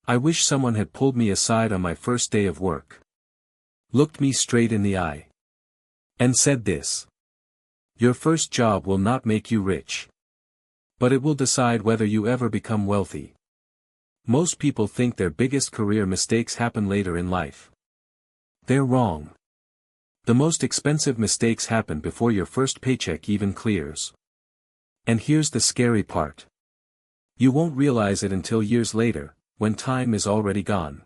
I wish someone had pulled me aside on my first day of work. Looked me straight in the eye. And said this. Your first job will not make you rich. But it will decide whether you ever become wealthy. Most people think their biggest career mistakes happen later in life. They're wrong. The most expensive mistakes happen before your first paycheck even clears. And here's the scary part. You won't realize it until years later, when time is already gone.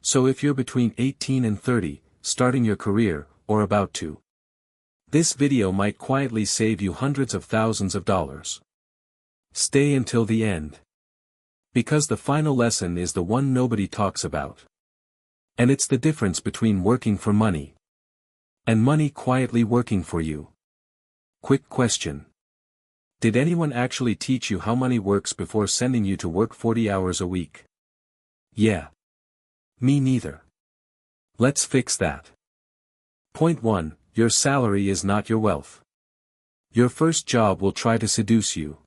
So if you're between 18 and 30, starting your career, or about to, this video might quietly save you hundreds of thousands of dollars. Stay until the end. Because the final lesson is the one nobody talks about. And it's the difference between working for money and money quietly working for you. Quick question. Did anyone actually teach you how money works before sending you to work 40 hours a week? Yeah. Me neither. Let's fix that. Point 1. Your salary is not your wealth. Your first job will try to seduce you.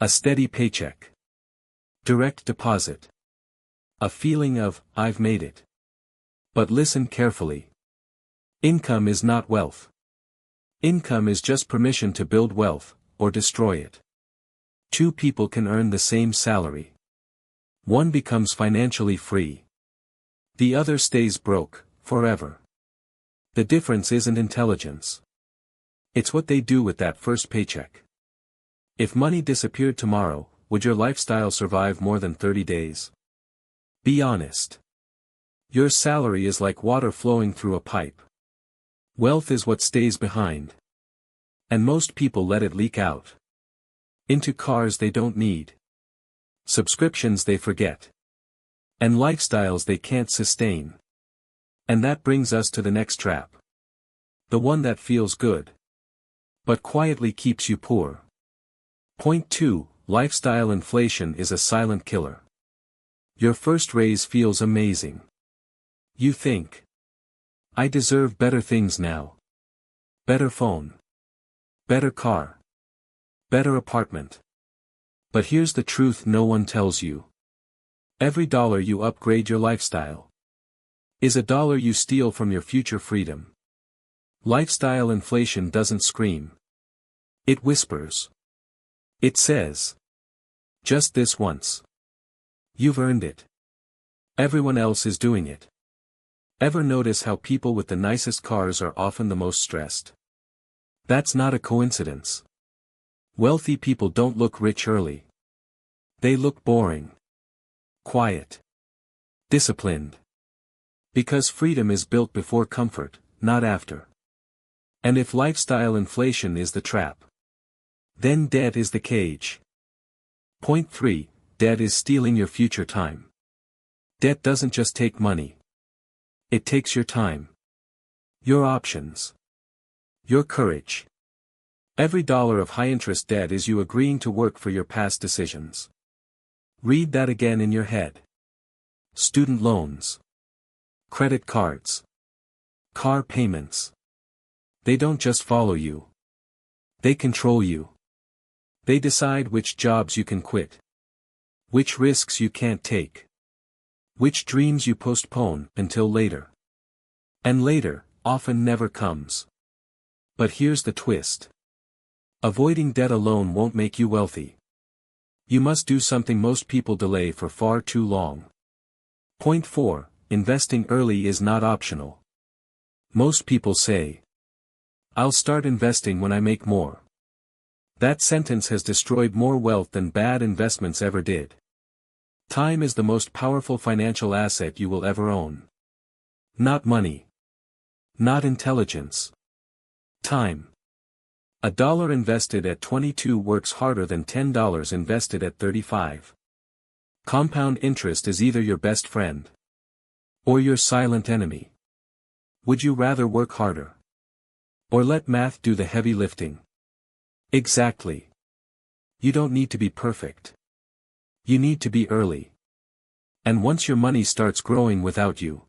A steady paycheck. Direct deposit. A feeling of, I've made it. But listen carefully. Income is not wealth. Income is just permission to build wealth, or destroy it. Two people can earn the same salary. One becomes financially free. The other stays broke, forever. The difference isn't intelligence. It's what they do with that first paycheck. If money disappeared tomorrow, would your lifestyle survive more than 30 days? Be honest. Your salary is like water flowing through a pipe. Wealth is what stays behind. And most people let it leak out. Into cars they don't need. Subscriptions they forget. And lifestyles they can't sustain. And that brings us to the next trap. The one that feels good, but quietly keeps you poor. Point 2. Lifestyle inflation is a silent killer. Your first raise feels amazing. You think, I deserve better things now. Better phone. Better car. Better apartment. But here's the truth no one tells you. Every dollar you upgrade your lifestyle is a dollar you steal from your future freedom. Lifestyle inflation doesn't scream. It whispers. It says, just this once. You've earned it. Everyone else is doing it. Ever notice how people with the nicest cars are often the most stressed? That's not a coincidence. Wealthy people don't look rich early. They look boring. Quiet. Disciplined. Because freedom is built before comfort, not after. And if lifestyle inflation is the trap, then debt is the cage. Point 3. Debt is stealing your future time. Debt doesn't just take money. It takes your time. Your options. Your courage. Every dollar of high-interest debt is you agreeing to work for your past decisions. Read that again in your head. Student loans. Credit cards. Car payments. They don't just follow you. They control you. They decide which jobs you can quit. Which risks you can't take. Which dreams you postpone until later. And later, often never comes. But here's the twist. Avoiding debt alone won't make you wealthy. You must do something most people delay for far too long. Point 4. Investing early is not optional. Most people say, I'll start investing when I make more. That sentence has destroyed more wealth than bad investments ever did. Time is the most powerful financial asset you will ever own. Not money. Not intelligence. Time. $1 invested at 22 works harder than $10 invested at 35. Compound interest is either your best friend or your silent enemy. Would you rather work harder or let math do the heavy lifting? Exactly. You don't need to be perfect. You need to be early. And once your money starts growing without you,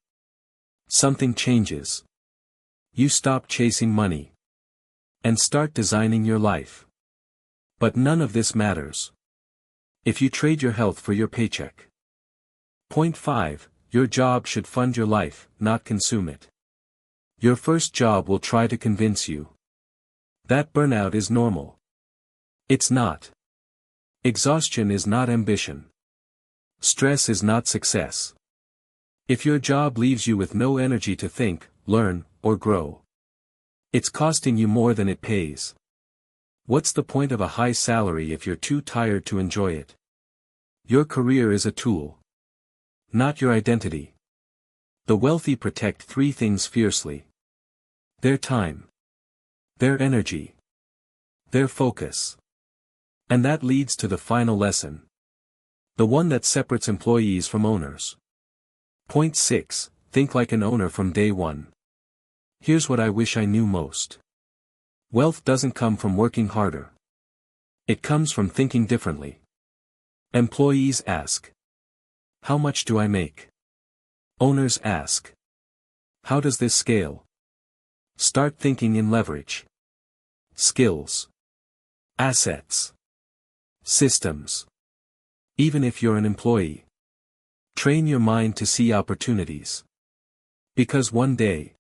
something changes. You stop chasing money and start designing your life. But none of this matters if you trade your health for your paycheck. Point 5. Your job should fund your life, not consume it. Your first job will try to convince you that burnout is normal. It's not. Exhaustion is not ambition. Stress is not success. If your job leaves you with no energy to think, learn, or grow, it's costing you more than it pays. What's the point of a high salary if you're too tired to enjoy it? Your career is a tool, not your identity. The wealthy protect three things fiercely: their time, their energy, their focus. And that leads to the final lesson. The one that separates employees from owners. Point 6. Think like an owner from day one. Here's what I wish I knew most. Wealth doesn't come from working harder. It comes from thinking differently. Employees ask, how much do I make? Owners ask, how does this scale? Start thinking in leverage. Skills. Assets. Systems. Even if you're an employee, train your mind to see opportunities. Because one day,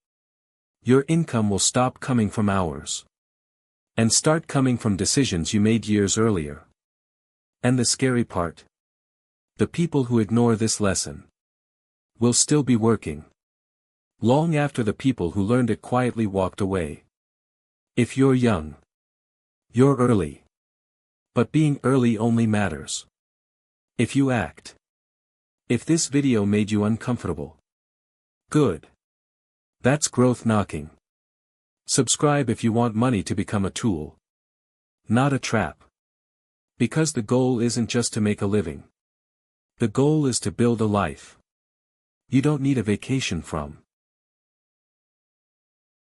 your income will stop coming from hours and start coming from decisions you made years earlier. And the scary part? The people who ignore this lesson will still be working long after the people who learned it quietly walked away. If you're young, you're early. But being early only matters if you act. If this video made you uncomfortable, good. That's growth knocking. Subscribe if you want money to become a tool, not a trap. Because the goal isn't just to make a living. The goal is to build a life you don't need a vacation from.